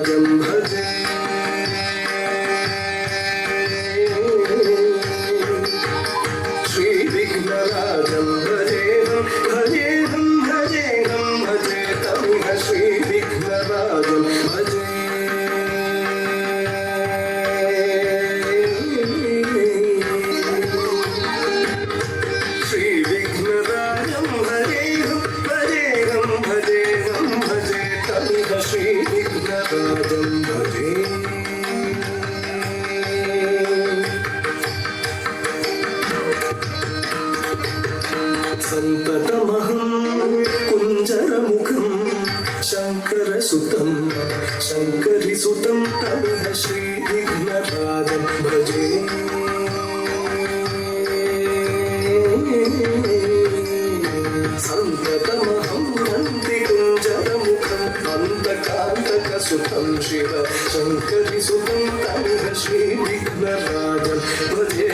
भजे श्रीविघ्नराजं भजेऽहं भजेऽहं भजेऽहं भजे तमिह श्रीविघ्नराजं भजे श्रीविघ्नराजं भजेऽहं भजेऽहं भजेऽहं भजे तमिह श्रीविघ्नराजं भजे संततमहं कुञ्जरमुखं शङ्करसुतं शङ्करिसुतं तमिह श्रीविघ्नराजं भजे संततमहं नन्दिकुञ्जरमुखम् अन्तकान्तकसुतं शिव शङ्करिसुतं तमिह श्रीविघ्नराजं भजे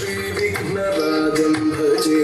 श्रीविघ्नराजं भजे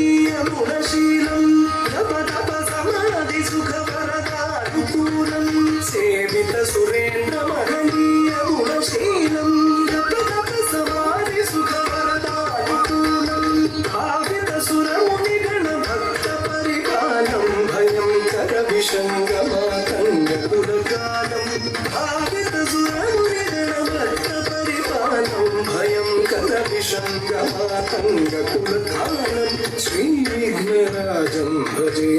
सेवितसुरेन्द्रमहनीयगुणशीलं जपतपसमाधिसुखवरदानुकूलं सेवितसुरेन्द्रमहनीयगुणशीलं जपतपसमाधिसुखवरदानुकूलं भावितसुरमुनिगणभक्तपरिपालं भयङ्करविषङ्गमातङ्गकुलकालं भावितसुरमुनिगणभक्तपरिपालं भयङ्करविषङ्गमातङ्गकुलकालं श्रीविघ्नराजं भजे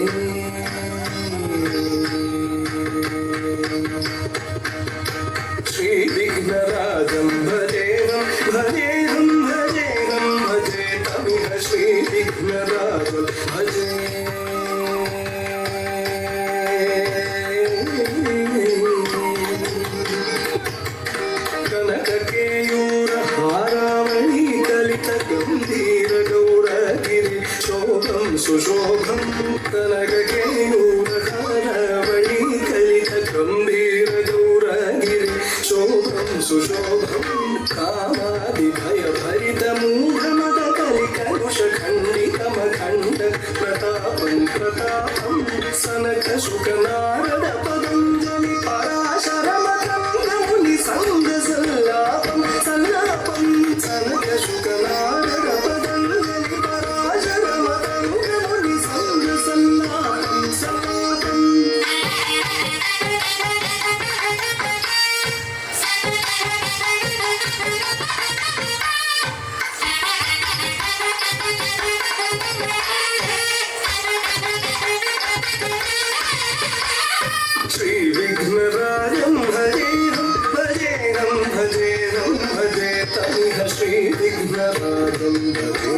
श्रीविघ्नराजं भजेऽहं भजेऽहं भजेऽहं भजे तमिह श्रीविघ्नराजं भजे कनककेयूरहारावळी कलितगम्भीरगौरगिरि शोभं सुशोभं कनककेयूरहारावळी कलितगम्भीरगौरगिरि शोभं सुशोभं कामादिभयभरितमूढमदकलिकलुषखण्डितमखण्ड प्रतापं प्रतापं सनकशुकनारद पतञ्जलि पराशरमकन्दमुनि सङ्गसल्लापं सल्लापं सनकशुकनारद पतञ्जलि पराशरमकन्दमुनि सङ्गसल्लापं सल्लापं श्रीविघ्नराजं भजेऽहं भजेऽहं भजेऽहं भजे तमिह श्रीविघ्नराजं भजे